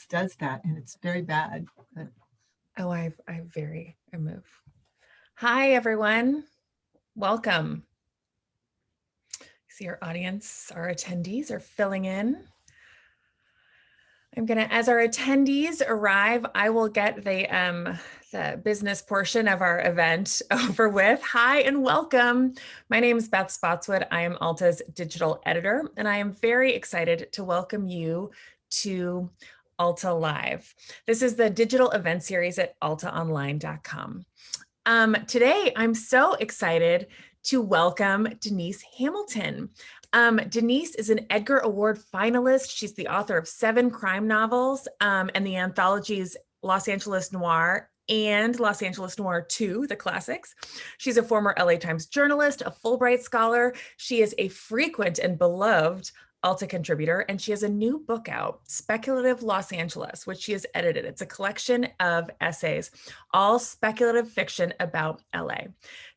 does that, and it's very bad. But. Oh, I move. Hi, everyone. Welcome. See our audience, our attendees are filling in. As our attendees arrive, I will get the business portion of our event over with. Hi and welcome. My name is Beth Spotswood. I am Alta's digital editor, and I am very excited to welcome you to Alta Live. This is the digital event series at altaonline.com. Today, I'm so excited to welcome Denise Hamilton. Denise is an Edgar Award finalist. She's the author of 7 crime novels and the anthologies Los Angeles Noir and Los Angeles Noir 2, the classics. She's a former LA Times journalist, a Fulbright scholar. She is a frequent and beloved Alta contributor, and she has a new book out, Speculative Los Angeles, which she has edited. It's a collection of essays, all speculative fiction about LA.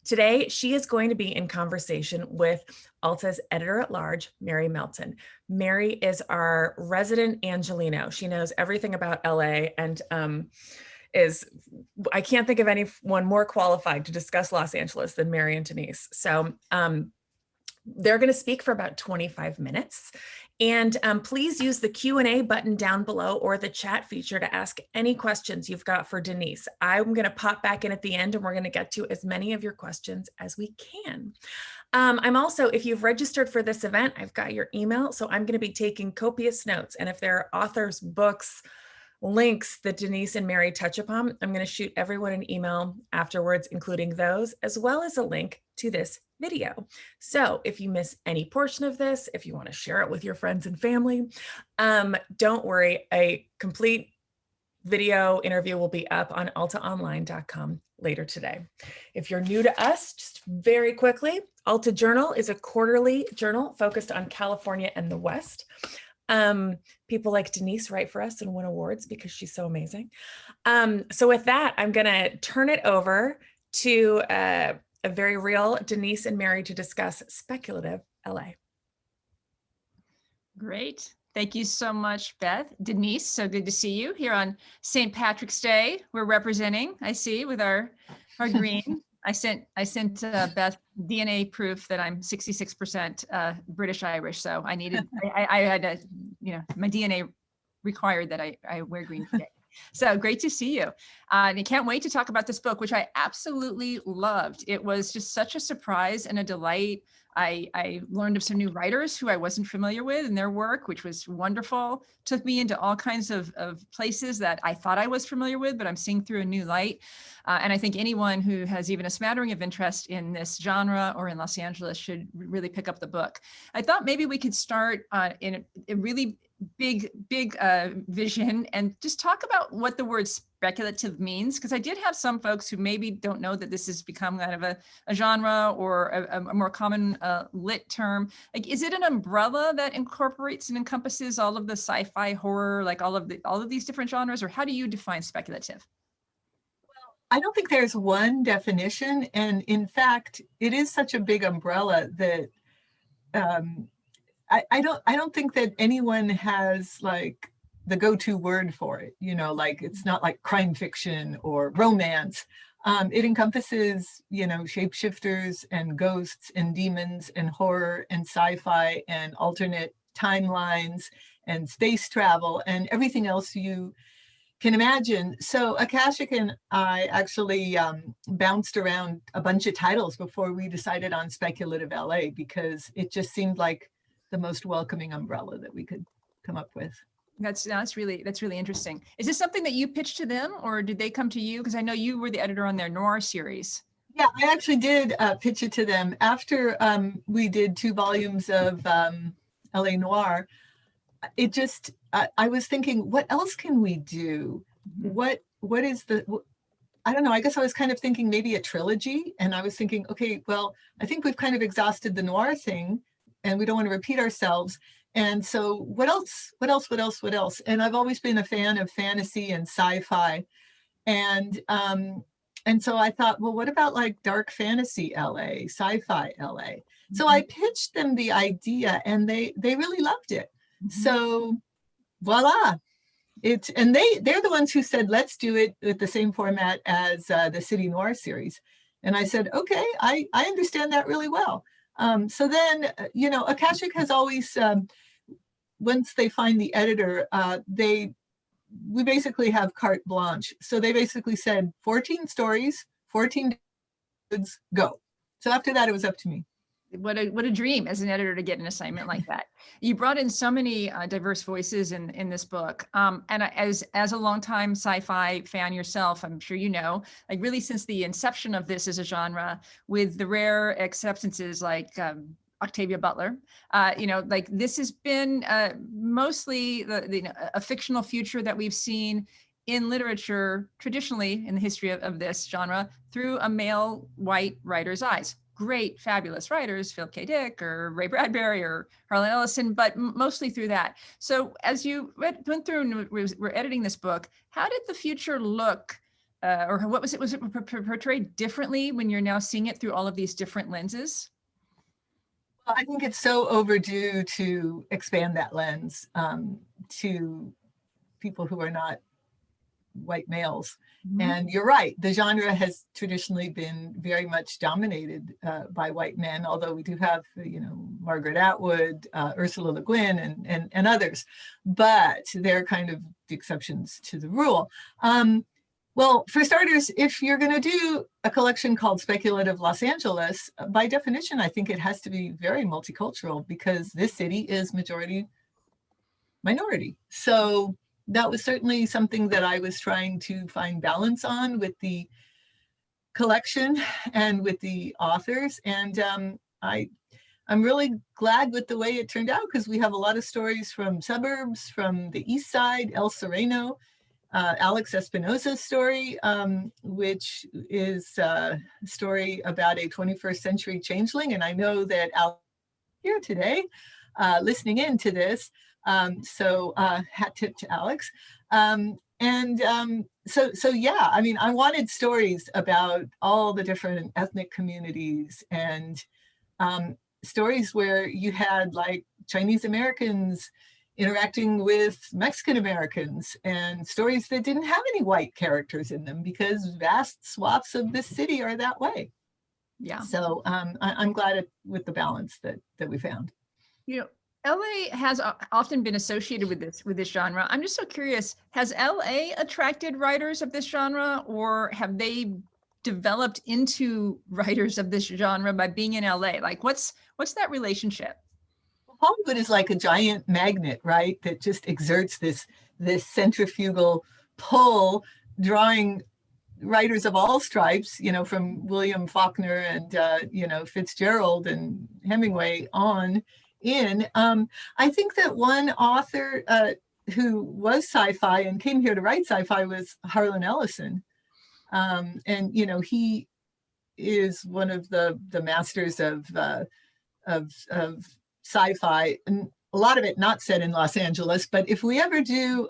Today, she is going to be in conversation with Alta's editor-at-large, Mary Melton. Mary is our resident Angelino. She knows everything about LA and I can't think of anyone more qualified to discuss Los Angeles than Mary and Denise. So they're going to speak for about 25 minutes. And please use the Q&A button down below or the chat feature to ask any questions you've got for Denise. I'm going to pop back in at the end and we're going to get to as many of your questions as we can. I'm also, if you've registered for this event, I've got your email. So I'm going to be taking copious notes. And if there are authors, books, links that Denise and Mary touch upon, I'm going to shoot everyone an email afterwards, including those, as well as a link to this video. So if you miss any portion of this, if you want to share it with your friends and family, don't worry, a complete video interview will be up on altaonline.com later today. If you're new to us, just very quickly, Alta Journal is a quarterly journal focused on California and the West. People like Denise write for us and win awards because she's so amazing. So with that, I'm going to turn it over to a very real Denise and Mary to discuss Speculative LA. Great. Thank you so much, Beth. Denise, so good to see you here on St. Patrick's Day. We're representing, I see, with our green. I sent Beth DNA proof that I'm 66% British Irish, so I had to, my DNA required that I wear green today. So great to see you. And I can't wait to talk about this book, which I absolutely loved. It was just such a surprise and a delight. I learned of some new writers who I wasn't familiar with and their work, which was wonderful. Took me into all kinds of places that I thought I was familiar with, but I'm seeing through a new light. And I think anyone who has even a smattering of interest in this genre or in Los Angeles should really pick up the book. I thought maybe we could start in a really big vision and just talk about what the word speculative means, because I did have some folks who maybe don't know that this has become kind of a genre or a more common lit term. Like, is it an umbrella that incorporates and encompasses all of the sci-fi, horror, like all of these different genres, or how do you define speculative? I don't think there's one definition, and in fact, it is such a big umbrella that I don't think that anyone has like the go-to word for it. Like it's not like crime fiction or romance. It encompasses, shapeshifters and ghosts and demons and horror and sci-fi and alternate timelines and space travel and everything else you can imagine. So Akashic and I actually bounced around a bunch of titles before we decided on Speculative LA, because it just seemed like the most welcoming umbrella that we could come up with. That's really interesting. Is this something that you pitched to them, or did they come to you? Because I know you were the editor on their Noir series. Yeah, I actually did pitch it to them after we did 2 volumes of LA Noir. It just, I was thinking, what else can we do? What is I don't know, I guess I was kind of thinking maybe a trilogy. And I was thinking, okay, well, I think we've kind of exhausted the noir thing and we don't want to repeat ourselves. And so what else? And I've always been a fan of fantasy and sci-fi. And so I thought, well, what about like dark fantasy LA, sci-fi LA? So I pitched them the idea and they really loved it. So voila. And they're the ones who said, let's do it with the same format as the City Noir series. And I said, okay, I understand that really well. So then, Akashic has always, once they find the editor, we basically have carte blanche. So they basically said 14 stories, 14 goods, go. So after that, it was up to me. What a dream as an editor to get an assignment like that. You brought in so many diverse voices in this book. And as a longtime sci-fi fan yourself, I'm sure you know, like really since the inception of this as a genre, with the rare acceptances like Octavia Butler, like this has been mostly a fictional future that we've seen in literature traditionally in the history of this genre through a male white writer's eyes. Great, fabulous writers, Philip K. Dick or Ray Bradbury or Harlan Ellison, but mostly through that. So as you went through and were editing this book, how did the future look, or what was it? Was it portrayed differently when you're now seeing it through all of these different lenses? Well, I think it's so overdue to expand that lens to people who are not white males. Mm-hmm. And you're right, the genre has traditionally been very much dominated by white men, although we do have, Margaret Atwood, Ursula Le Guin, and others, but they're kind of the exceptions to the rule. Well, for starters, if you're going to do a collection called Speculative Los Angeles, by definition, I think it has to be very multicultural because this city is majority minority. So that was certainly something that I was trying to find balance on with the collection and with the authors. And I'm really glad with the way it turned out because we have a lot of stories from suburbs, from the East Side, El Sereno, Alex Espinosa's story, which is a story about a 21st century changeling. And I know that Alex is here today listening in to this. So hat tip to Alex. So yeah, I mean, I wanted stories about all the different ethnic communities and stories where you had like Chinese Americans interacting with Mexican Americans and stories that didn't have any white characters in them because vast swaths of this city are that way. Yeah. So I'm glad with the balance that we found. LA has often been associated with this genre. I'm just so curious, has LA attracted writers of this genre, or have they developed into writers of this genre by being in LA? Like what's that relationship? Hollywood is like a giant magnet, right? That just exerts this centrifugal pull, drawing writers of all stripes, from William Faulkner and, Fitzgerald and Hemingway on in. I think that one author who was sci-fi and came here to write sci-fi was Harlan Ellison. And, he is one of the masters of sci-fi, and a lot of it not set in Los Angeles. But if we ever do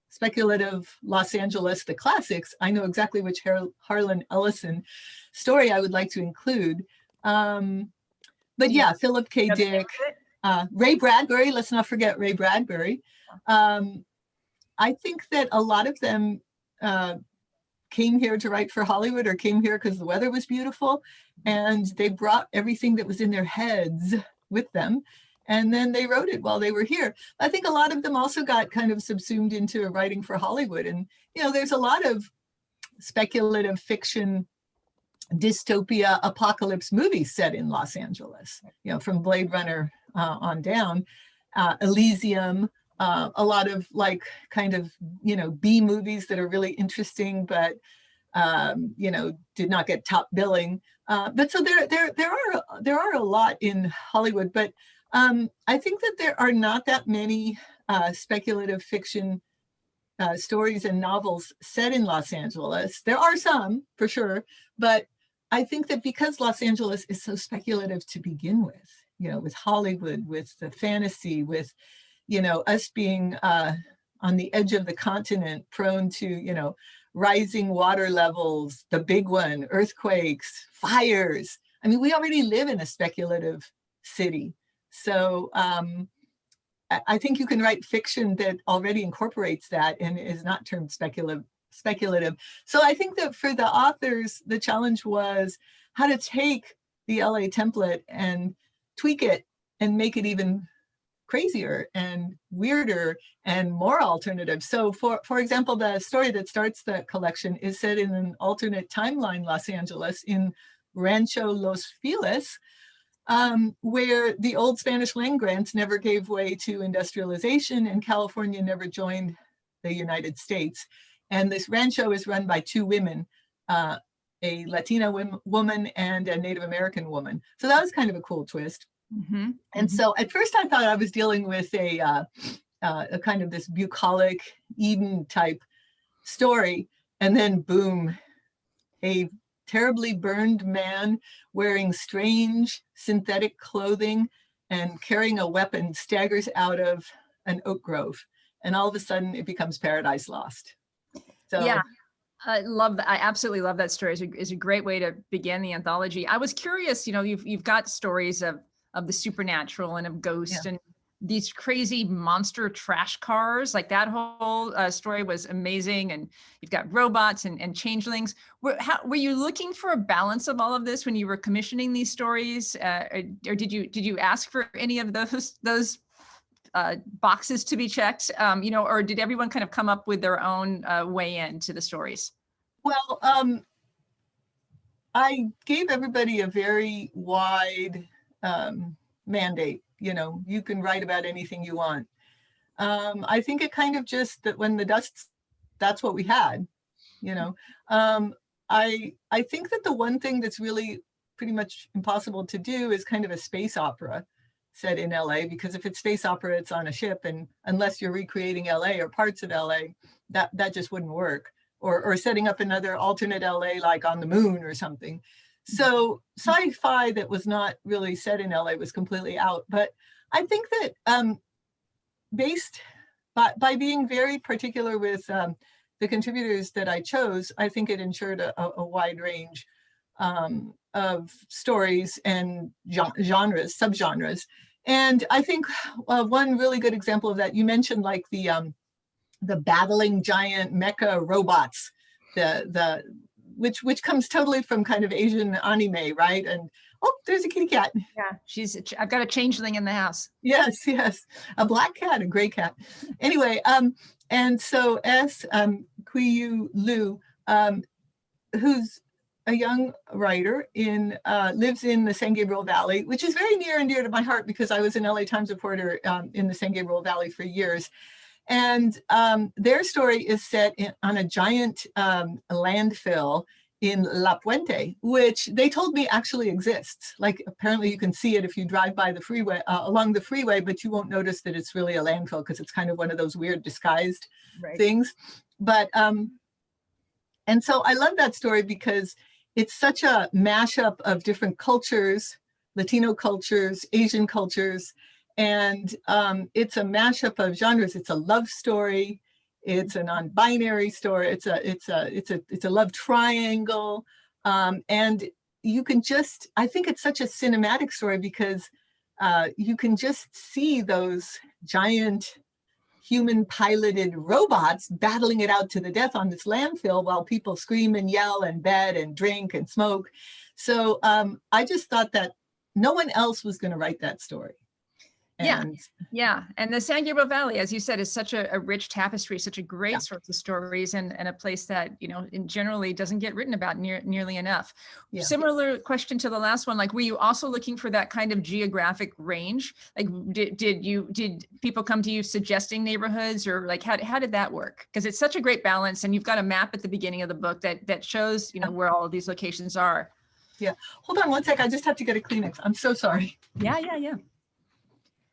Speculative Los Angeles, the classics, I know exactly which Harlan Ellison story I would like to include. But yeah, Philip K. Dick, Ray Bradbury, let's not forget Ray Bradbury. I think that a lot of them came here to write for Hollywood or came here because the weather was beautiful, and they brought everything that was in their heads with them, and then they wrote it while they were here. I think a lot of them also got kind of subsumed into writing for Hollywood, and there's a lot of speculative fiction, dystopia, apocalypse movies set in Los Angeles, from Blade Runner on down, Elysium, a lot of like kind of, B movies that are really interesting, but, did not get top billing. But so there are a lot in Hollywood, but I think that there are not that many speculative fiction stories and novels set in Los Angeles. There are some for sure, but I think that because Los Angeles is so speculative to begin with, with Hollywood, with the fantasy, with, us being on the edge of the continent, prone to, rising water levels, the big one, earthquakes, fires. I mean, we already live in a speculative city. So I think you can write fiction that already incorporates that and is not termed speculative. So I think that for the authors, the challenge was how to take the LA template and tweak it and make it even crazier and weirder and more alternative. So for example, the story that starts the collection is set in an alternate timeline, Los Angeles, in Rancho Los Feliz, where the old Spanish land grants never gave way to industrialization and California never joined the United States. And this rancho is run by two women, a Latina woman and a Native American woman. So that was kind of a cool twist. Mm-hmm. And so at first I thought I was dealing with a kind of this bucolic Eden type story. And then boom, a terribly burned man wearing strange synthetic clothing and carrying a weapon staggers out of an oak grove. And all of a sudden it becomes Paradise Lost. So yeah, I love that. I absolutely love that story. It's a great way to begin the anthology. I was curious, you know, you've got stories of the supernatural and of ghosts and these crazy monster trash cars. Like that whole story was amazing. And you've got robots and changelings. Were you looking for a balance of all of this when you were commissioning these stories? Or did you ask for any of those boxes to be checked, you know, or did everyone kind of come up with their own way into the stories? Well, I gave everybody a very wide mandate. You know, you can write about anything you want. I think it kind of just that when the dust, that's what we had, you know. I think that the one thing that's really pretty much impossible to do is kind of a space opera set in LA, because if it's space opera, it's on a ship, and unless you're recreating LA or parts of LA, that just wouldn't work. Or setting up another alternate LA like on the moon or something. So sci-fi that was not really set in LA was completely out. But I think that based by being very particular with the contributors that I chose, I think it ensured a wide range of stories and genres, subgenres. And I think one really good example of that, you mentioned like the battling giant mecha robots, which comes totally from kind of Asian anime, right? And oh, there's a kitty cat. Yeah, I've got a changeling in the house. Yes, a black cat, a gray cat. Anyway, and so Quiyu Liu, who's a young writer lives in the San Gabriel Valley, which is very near and dear to my heart because I was an LA Times reporter in the San Gabriel Valley for years. And their story is set on a giant landfill in La Puente, which they told me actually exists. Like apparently you can see it if you drive by the freeway, along the freeway, but you won't notice that it's really a landfill because it's kind of one of those weird disguised things. But, and so I love that story because it's such a mashup of different cultures, Latino cultures, Asian cultures, and it's a mashup of genres. It's a love story. It's a non-binary story. It's a love triangle, and you can just. I think it's such a cinematic story because you can just see those giant human-piloted robots battling it out to the death on this landfill while people scream and yell and bet and drink and smoke. So I just thought that no one else was going to write that story. Yeah. And the San Gabriel Valley, as you said, is such a rich tapestry, such a great source of stories, and a place that, you know, generally doesn't get written about nearly enough. Yeah. Similar question to the last one, like, were you also looking for that kind of geographic range? Like, did people come to you suggesting neighborhoods, or like, how did that work? Because it's such a great balance, and you've got a map at the beginning of the book that shows, you know, where all of these locations are. Yeah. Hold on one sec. I just have to get a Kleenex. I'm so sorry. Yeah.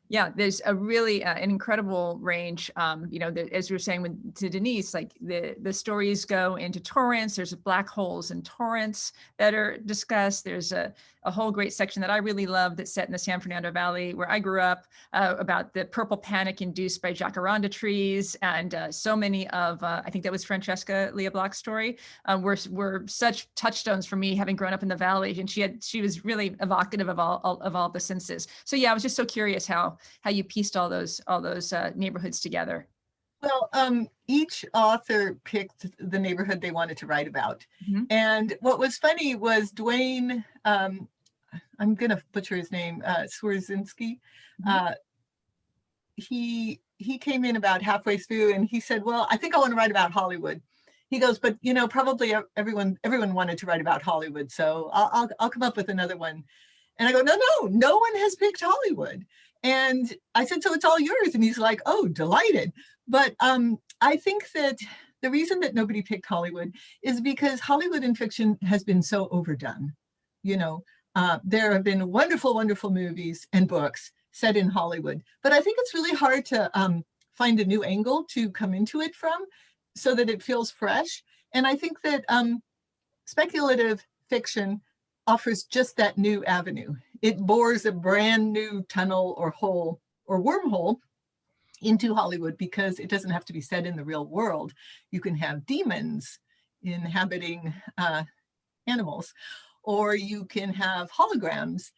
Yeah, there's a really an incredible range. You know, as you were saying to Denise, like the stories go into torrents. There's black holes and torrents that are discussed. There's a whole great section that I really love that's set in the San Fernando Valley, where I grew up, about the purple panic induced by jacaranda trees. And so many of, I think that was Francesca Leah Block's story, were such touchstones for me, having grown up in the Valley. And she was really evocative of all the senses. So yeah, I was just so curious how how you pieced all those neighborhoods together. Well, each author picked the neighborhood they wanted to write about. Mm-hmm. And what was funny was Dwayne, I'm going to butcher his name, Swerzinski. Mm-hmm. He came in about halfway through and he said, well, I think I want to write about Hollywood. He goes, but you know, probably everyone wanted to write about Hollywood. So I'll come up with another one. And I go, no one has picked Hollywood. And I said, so it's all yours. And he's like, oh, delighted. But I think that the reason that nobody picked Hollywood is because Hollywood in fiction has been so overdone. You know, there have been wonderful, wonderful movies and books set in Hollywood. But I think it's really hard to find a new angle to come into it from so that it feels fresh. And I think that speculative fiction offers just that new avenue. It bores a brand new tunnel or hole or wormhole into Hollywood because it doesn't have to be set in the real world. You can have demons inhabiting animals, or you can have holograms,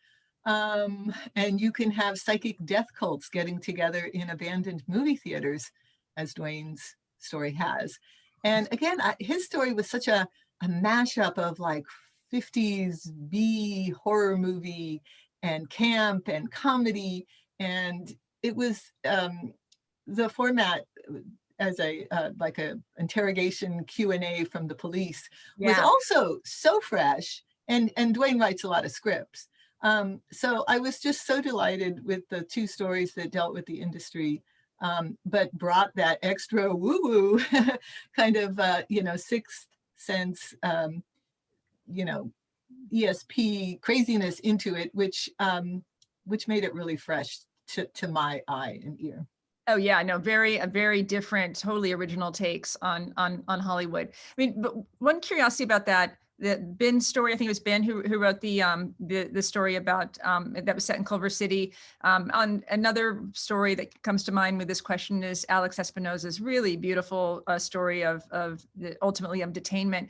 and you can have psychic death cults getting together in abandoned movie theaters, as Dwayne's story has. And again, his story was such a mashup of like 50s B horror movie and camp and comedy. And it was the format as a like a interrogation Q&A from the police was also so fresh. And Dwayne writes a lot of scripts. So I was just so delighted with the two stories that dealt with the industry, but brought that extra woo-woo kind of, you know, sixth sense, you know, ESP craziness into it, which made it really fresh to my eye and ear. Oh yeah, no, very different, totally original takes on Hollywood. I mean, but one curiosity about that, the Ben story, I think it was Ben who wrote the story about that was set in Culver City. On another story that comes to mind with this question is Alex Espinosa's really beautiful story of ultimately of detainment.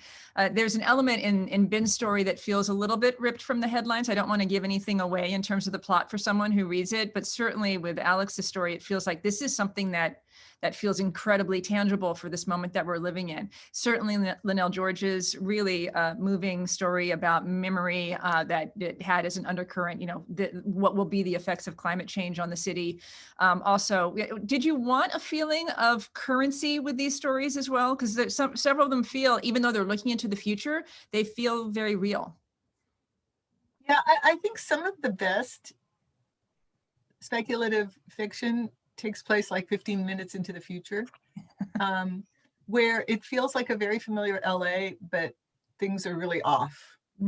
There's an element in Ben's story that feels a little bit ripped from the headlines. I don't want to give anything away in terms of the plot for someone who reads it, but certainly with Alex's story, it feels like this is something that feels incredibly tangible for this moment that we're living in. Certainly Linnell George's really moving story about memory that it had as an undercurrent, you know, what will be the effects of climate change on the city. Also, did you want a feeling of currency with these stories as well? Because several of them feel, even though they're looking into the future, they feel very real. Yeah, I think some of the best speculative fiction takes place like 15 minutes into the future, where it feels like a very familiar LA, but things are really off.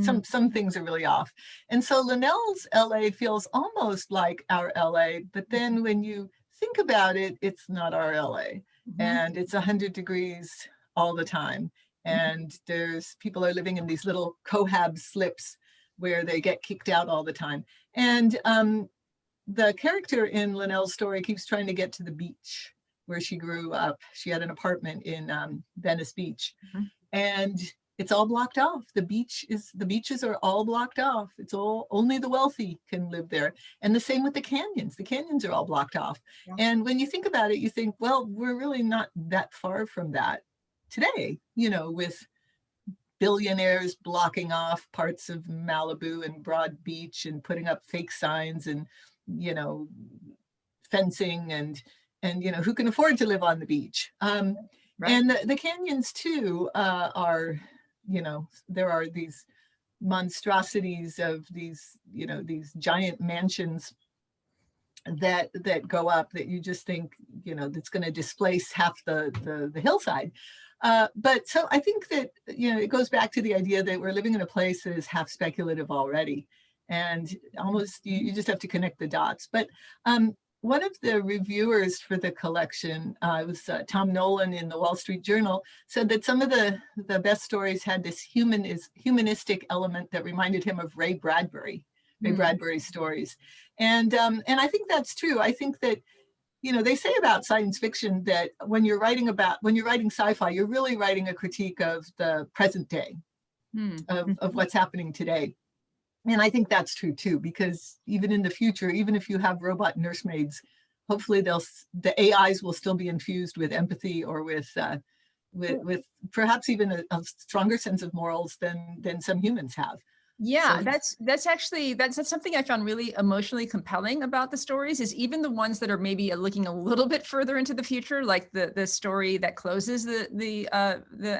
Some things are really off. And so Linnell's LA feels almost like our LA, but then when you think about it, it's not our LA. And it's 100 degrees all the time. And there's people are living in these little cohab slips where they get kicked out all the time. And the character in Linnell's story keeps trying to get to the beach where she grew up. She had an apartment in Venice Beach, and it's all blocked off. The beaches are all blocked off. It's all, only the wealthy can live there. And the same with the canyons. The canyons are all blocked off. Yeah. And when you think about it, you think, well, we're really not that far from that today, you know, with billionaires blocking off parts of Malibu and Broad Beach and putting up fake signs and, you know, fencing and you know, who can afford to live on the beach. Right. And the canyons too are, you know, there are these monstrosities of these, you know, these giant mansions that go up that you just think, you know, that's going to displace half the hillside. But so I think that, you know, it goes back to the idea that we're living in a place that is half speculative already. And almost you just have to connect the dots. But one of the reviewers for the collection, it was Tom Nolan in the Wall Street Journal, said that some of the best stories had this humanistic element that reminded him of Ray Bradbury's stories. And I think that's true. I think that, you know, they say about science fiction that when you're writing sci-fi, you're really writing a critique of the present day, of what's happening today. And I think that's true too, because even in the future, even if you have robot nursemaids, hopefully the AIs will still be infused with empathy or with perhaps even a stronger sense of morals than some humans have. Yeah, So that's actually that's something I found really emotionally compelling about the stories, is even the ones that are maybe looking a little bit further into the future, like the story that closes the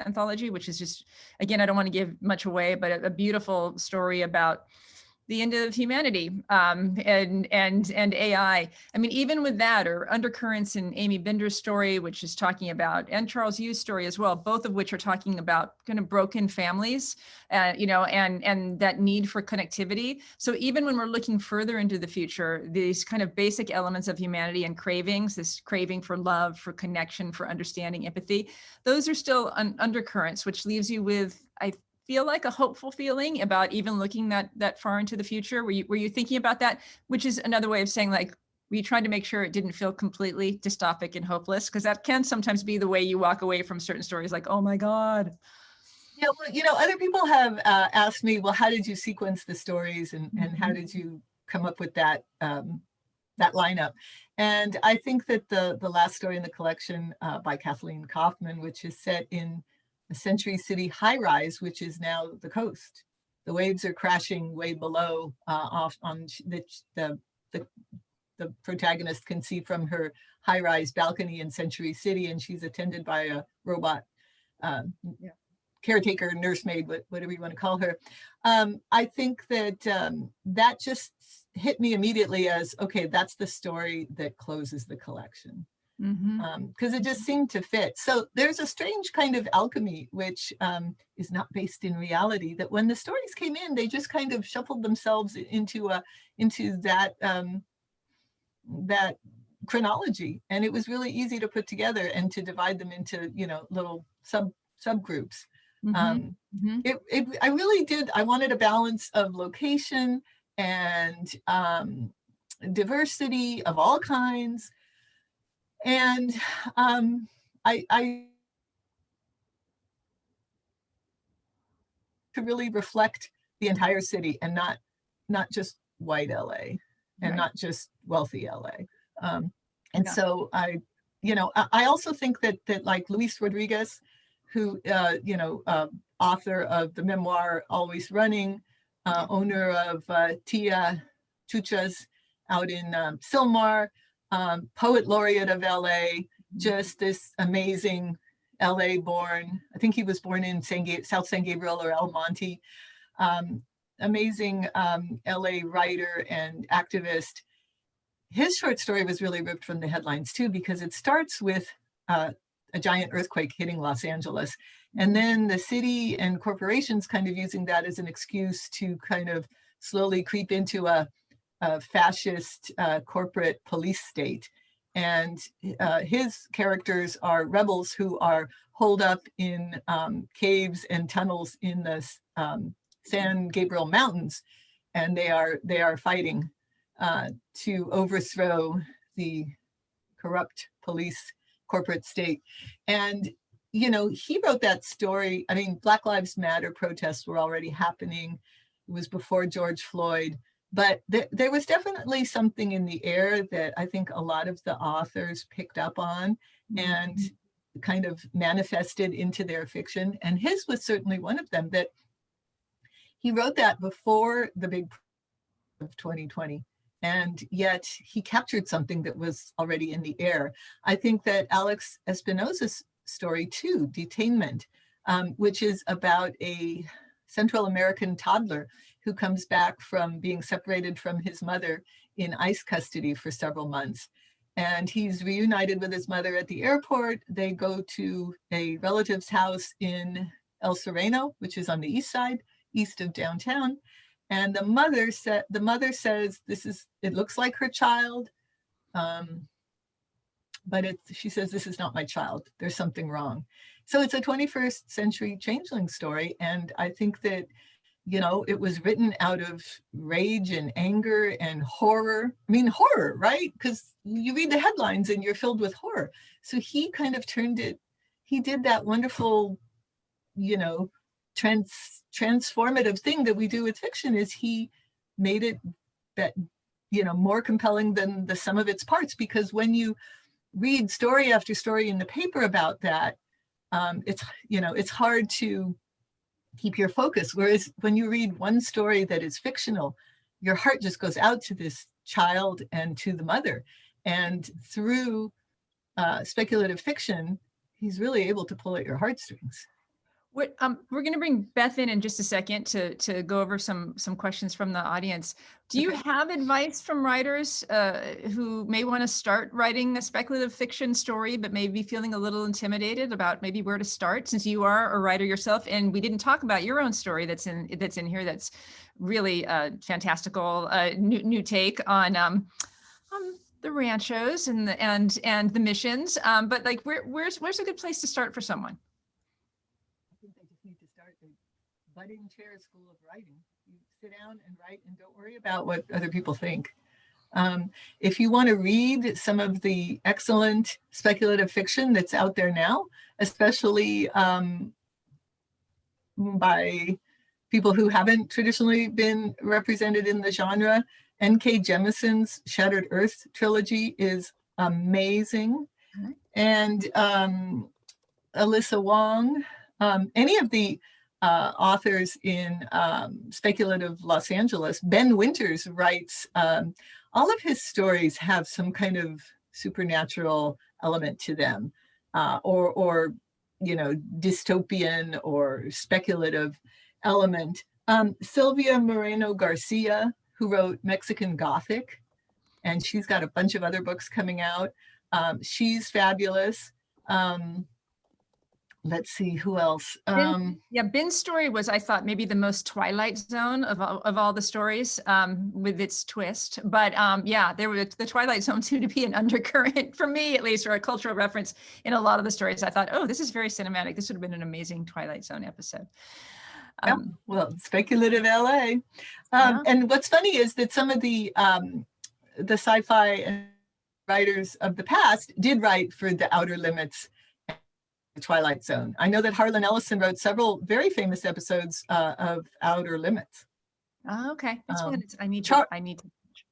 anthology, which is just, again, I don't want to give much away, but a beautiful story about the end of humanity, and AI. I mean, even with that, or Undercurrents in Amy Binder's story, which is talking about, and Charles Yu's story as well, both of which are talking about kind of broken families, you know, and that need for connectivity. So even when we're looking further into the future, these kind of basic elements of humanity and cravings, this craving for love, for connection, for understanding, empathy, those are still undercurrents, which leaves you with, I feel like, a hopeful feeling about even looking that far into the future. Were you thinking about that? Which is another way of saying, like, we tried to make sure it didn't feel completely dystopic and hopeless, because that can sometimes be the way you walk away from certain stories, like, oh my God. yeah, well, you know, other people have asked me, well, how did you sequence the stories, and how did you come up with that that lineup? And I think that the last story in the collection by Kathleen Kaufman, which is set in a Century City high-rise, which is now the coast. The waves are crashing way below, off on the protagonist can see from her high-rise balcony in Century City, and she's attended by a robot caretaker, nursemaid, whatever you want to call her. I think that that just hit me immediately as, okay, that's the story that closes the collection. Because it just seemed to fit. So there's a strange kind of alchemy, which is not based in reality, that when the stories came in, they just kind of shuffled themselves into that that chronology, and it was really easy to put together and to divide them into, you know, little subgroups. I really did. I wanted a balance of location and diversity of all kinds. And I to really reflect the entire city, and not just white LA, and not just wealthy LA. And so I also think that like Luis Rodriguez, who author of the memoir Always Running, owner of Tia Chuchas out in Sylmar, poet laureate of LA, just this amazing LA born, I think he was born in South San Gabriel or El Monte, amazing LA writer and activist. His short story was really ripped from the headlines too, because it starts with a giant earthquake hitting Los Angeles, and then the city and corporations kind of using that as an excuse to kind of slowly creep into a fascist corporate police state. And his characters are rebels who are holed up in caves and tunnels in the San Gabriel Mountains, and they are fighting to overthrow the corrupt police corporate state. And he wrote that story. I mean, Black Lives Matter protests were already happening. It was before George Floyd. But there was definitely something in the air that I think a lot of the authors picked up on and kind of manifested into their fiction. And his was certainly one of them, that he wrote that before the big of 2020. And yet he captured something that was already in the air. I think that Alex Espinosa's story too, Detainment, which is about a Central American toddler who comes back from being separated from his mother in ICE custody for several months. And he's reunited with his mother at the airport. They go to a relative's house in El Sereno, which is on the east side, east of downtown. And the mother says, it looks like her child, but she says, this is not my child. There's something wrong. So it's a 21st century changeling story. And I think that, it was written out of rage and anger and horror. I mean, horror, right? Because you read the headlines and you're filled with horror. So he kind of turned it, he did that wonderful, transformative thing that we do with fiction is he made it that, more compelling than the sum of its parts, because when you read story after story in the paper about that, it's hard to keep your focus. Whereas when you read one story that is fictional, your heart just goes out to this child and to the mother. And through speculative fiction, he's really able to pull at your heartstrings. We're going to bring Beth in just a second to go over some questions from the audience. Do you have advice from writers who may want to start writing a speculative fiction story, but may be feeling a little intimidated about maybe where to start, since you are a writer yourself? And we didn't talk about your own story that's in here. That's really fantastical new take on the ranchos and the missions. But like, where's a good place to start for someone? Budding Chair School of Writing. You sit down and write and don't worry about what other people think. If you want to read some of the excellent speculative fiction that's out there now, especially by people who haven't traditionally been represented in the genre, N.K. Jemison's Shattered Earth trilogy is amazing. And Alyssa Wong, any of the authors in Speculative Los Angeles. Ben Winters writes, all of his stories have some kind of supernatural element to them, or dystopian or speculative element. Sylvia Moreno Garcia, who wrote Mexican Gothic, and she's got a bunch of other books coming out. She's fabulous. Let's see, who else? Ben's story was, I thought, maybe the most Twilight Zone of all the stories, with its twist. But there was the Twilight Zone seemed to be an undercurrent, for me at least, or a cultural reference in a lot of the stories. I thought, oh, this is very cinematic. This would have been an amazing Twilight Zone episode. Well, speculative LA. And what's funny is that some of the sci-fi writers of the past did write for the Outer Limits, the Twilight Zone. I know that Harlan Ellison wrote several very famous episodes of Outer Limits. Oh, okay, that's what I need to.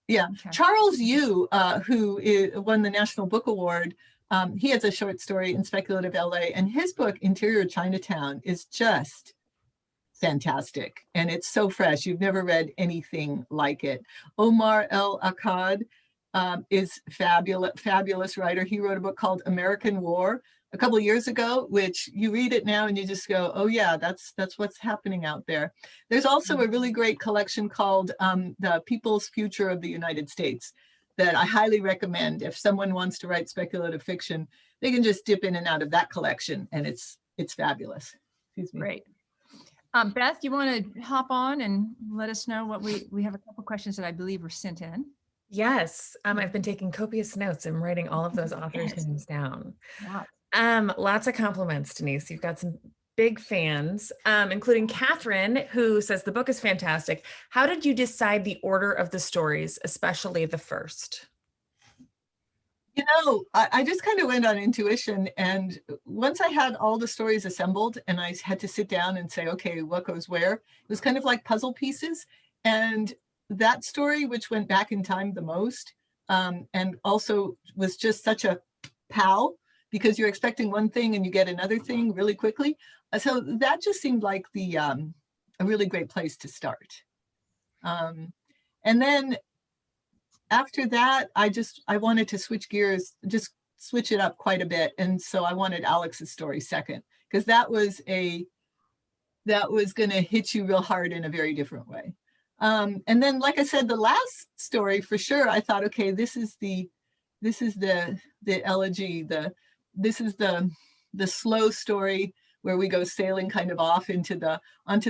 Yeah, okay. Charles Yu, who won the National Book Award, he has a short story in Speculative LA, and his book Interior Chinatown is just fantastic, and it's so fresh. You've never read anything like it. Omar El Akkad is fabulous writer. He wrote a book called American War a couple of years ago, which you read it now and you just go, oh yeah, that's what's happening out there. There's also a really great collection called The People's Future of the United States that I highly recommend. If someone wants to write speculative fiction, they can just dip in and out of that collection, and it's fabulous. Excuse me. Great. Beth, you want to hop on and let us know what we have a couple questions that I believe were sent in. Yes, I've been taking copious notes and writing all of those authors' names down. Wow. Lots of compliments, Denise. You've got some big fans, including Catherine, who says the book is fantastic. How did you decide the order of the stories, especially the first? I just kind of went on intuition, and once I had all the stories assembled and I had to sit down and say, okay, what goes where? It was kind of like puzzle pieces. And that story, which went back in time the most, and also was just such a pow, because you're expecting one thing and you get another thing really quickly. So that just seemed like a really great place to start. And then after that, I wanted to switch gears, just switch it up quite a bit. And so I wanted Alex's story second, because that was going to hit you real hard in a very different way. And then, like I said, the last story for sure, I thought, okay, this is the elegy, this is the slow story where we go sailing kind of off onto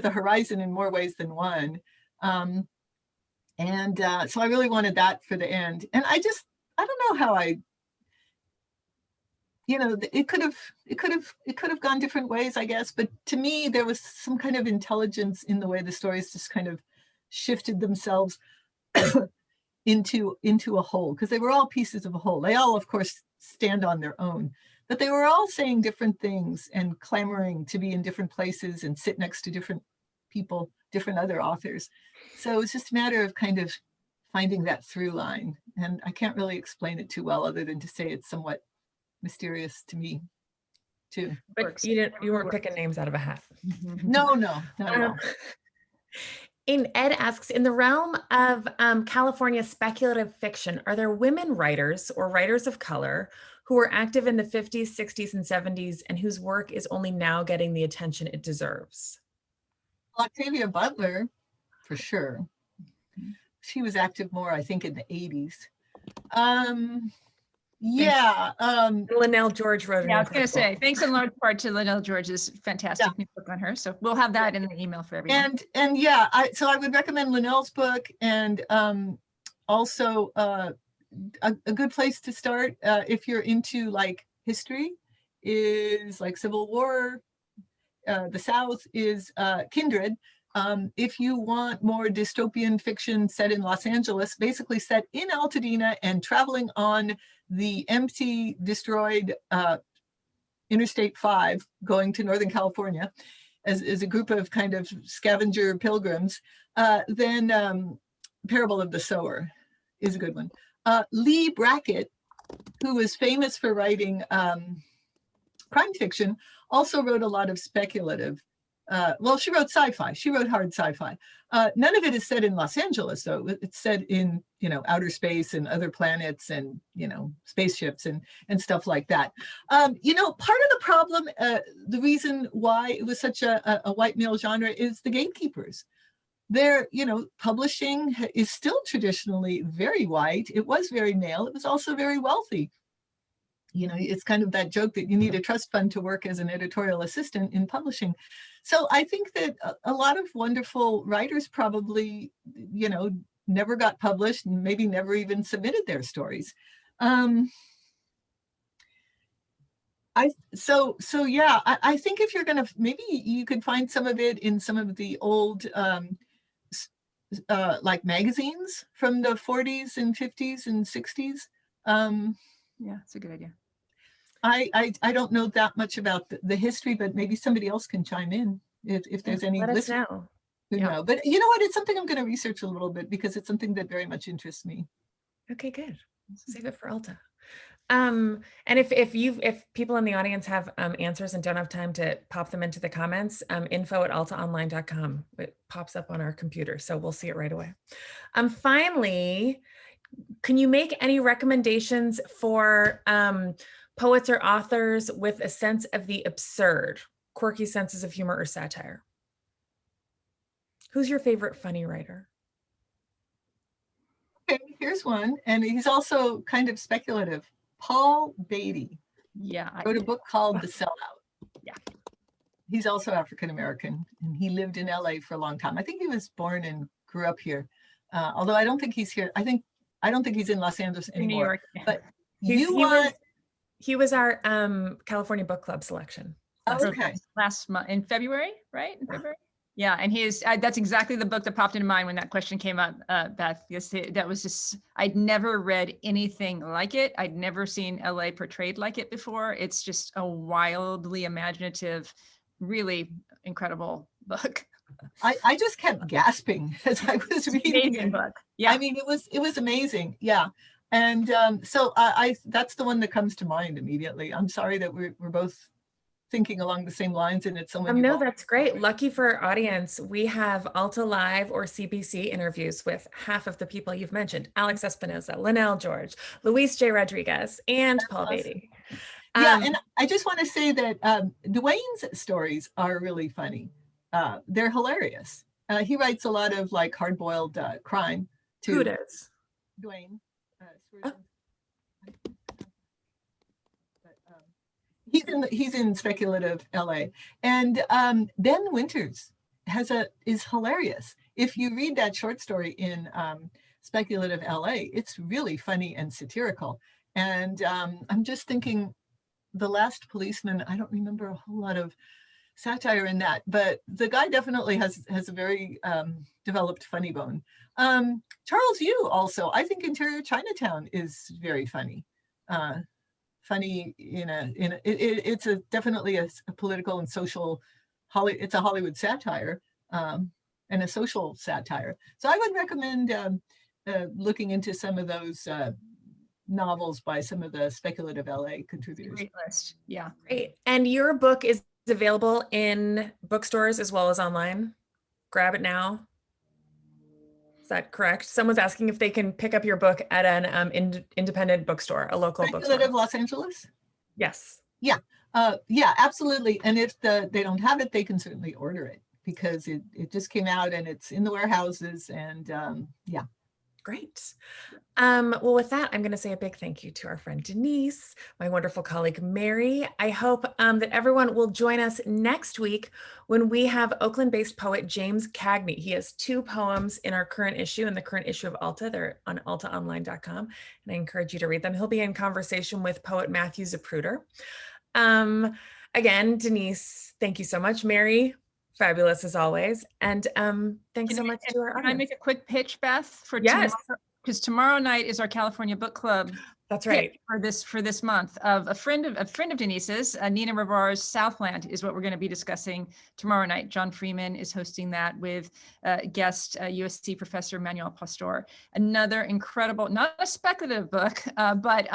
the horizon in more ways than one. So I really wanted that for the end. And I don't know how it could have gone different ways, I guess. But to me, there was some kind of intelligence in the way the stories just kind of shifted themselves into a whole, because they were all pieces of a whole. They all, of course, stand on their own, but they were all saying different things and clamoring to be in different places and sit next to different people, different other authors. So it's just a matter of kind of finding that through line. And I can't really explain it too well other than to say it's somewhat mysterious to me too. But you weren't picking names out of a hat. No, not at all. And Ed asks, in the realm of California speculative fiction, are there women writers or writers of color who were active in the 50s, 60s, and 70s and whose work is only now getting the attention it deserves? Octavia Butler, for sure. She was active more, I think, in the 80s. Linnell George wrote an I was going to incredible- say, thanks in large part to Linnell George's fantastic new book on her. So we'll have that in the email for everyone. And yeah, so I would recommend Linnell's book, and also a good place to start if you're into like history is like Civil War. The South is Kindred. If you want more dystopian fiction set in Los Angeles, basically set in Altadena and traveling on the empty, destroyed Interstate 5 going to Northern California as a group of kind of scavenger pilgrims, then Parable of the Sower is a good one. Lee Brackett, who was famous for writing crime fiction, also wrote a lot of speculative. Well, she wrote sci-fi. She wrote hard sci-fi. None of it is set in Los Angeles, though. It's set in, outer space and other planets and, spaceships and stuff like that. Part of the problem, the reason why it was such a white male genre is the gatekeepers. Their, publishing is still traditionally very white. It was very male. It was also very wealthy. It's kind of that joke that you need a trust fund to work as an editorial assistant in publishing. So I think that a lot of wonderful writers probably, never got published and maybe never even submitted their stories. I think if you're going to, maybe you could find some of it in some of the old, like magazines from the 40s and 50s and 60s. Yeah, it's a good idea. I don't know that much about the history, but maybe somebody else can chime in if there's any listeners who know. But you know what? It's something I'm going to research a little bit because it's something that very much interests me. Okay, good. Save it for Alta. And if people in the audience have answers and don't have time to pop them into the comments, info@altaonline.com. It pops up on our computer, so we'll see it right away. Finally, can you make any recommendations for poets or authors with a sense of the absurd, quirky senses of humor or satire? Who's your favorite funny writer? Okay, here's one, and he's also kind of speculative. Paul Beatty. Yeah. Wrote a book called The Sellout. Yeah. He's also African-American, and he lived in LA for a long time. I think he was born and grew up here, although I don't think he's here. I don't think he's in Los Angeles anymore. New York. But he was our California Book Club selection. Last month in February, right? In February. Yeah, and he is. That's exactly the book that popped into mind when that question came up, Beth. Yes, that was just. I'd never read anything like it. I'd never seen LA portrayed like it before. It's just a wildly imaginative, really incredible book. I just kept gasping as I was reading it. Book. Yeah, I mean, it was amazing. Yeah, and so that's the one that comes to mind immediately. I'm sorry that we're both thinking along the same lines, and it's someone. No, that's great. Lucky for our audience, we have Alta Live or CBC interviews with half of the people you've mentioned: Alex Espinosa, Linnell George, Luis J. Rodriguez, and Paul Beatty. Yeah, and I just want to say that Dwayne's stories are really funny. They're hilarious. He writes a lot of like hard-boiled crime too. Who does? Dwayne. He's in Speculative LA, and Ben Winters is hilarious. If you read that short story in Speculative LA, it's really funny and satirical. And I'm just thinking, The Last Policeman. I don't remember a whole lot of satire in that, but the guy definitely has a very developed funny bone. Charles Yu also, I think Interior Chinatown is very funny. funny it's definitely a political and social it's a Hollywood satire, and a social satire. So I would recommend looking into some of those novels by some of the speculative LA contributors. Great list. Yeah. Great. And your book is available in bookstores as well as online. Grab it now. Is that correct? Someone's asking if they can pick up your book at an independent bookstore, a local Speculative bookstore. Los Angeles? Yes. Yeah. Yeah, absolutely. And if they don't have it, they can certainly order it, because it just came out and it's in the warehouses, and yeah. Great. Well, with that, I'm going to say a big thank you to our friend Denise, my wonderful colleague Mary. I hope that everyone will join us next week when we have Oakland-based poet James Cagney. He has 2 poems in our current issue, in the current issue of Alta. They're on altaonline.com, and I encourage you to read them. He'll be in conversation with poet Matthew Zapruder. Again, Denise, thank you so much. Mary, fabulous as always. And thanks so much to our audience. Can I make a quick pitch, Beth, for Yes. tomorrow? Because tomorrow night is our California Book Club. That's right. For this month, of a friend of Denise's, Nina Rivar's Southland is what we're going to be discussing tomorrow night. John Freeman is hosting that with guest USC professor Manuel Pastor. Another incredible, not a speculative book, but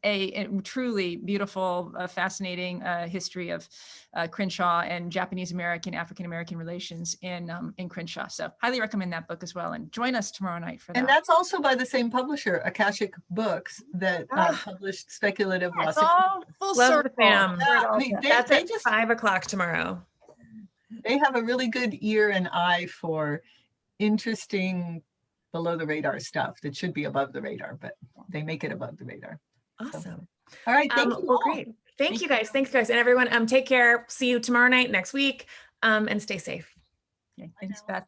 a truly beautiful, fascinating history of Crenshaw and Japanese American, African American relations in Crenshaw. So highly recommend that book as well. And join us tomorrow night for that. And that's also by the same publisher, Akashic Books, that published Speculative Los Angeles. all full Love circle. the fam. Yeah, I mean, That's they at just 5 o'clock tomorrow. They have a really good ear and eye for interesting below the radar stuff that should be above the radar, but they make it above the radar. Awesome. So, all right. Thank you. Well, great. Thank you guys. Thanks, guys. And everyone, take care. See you tomorrow night, next week, and stay safe. Okay, thanks, Beth.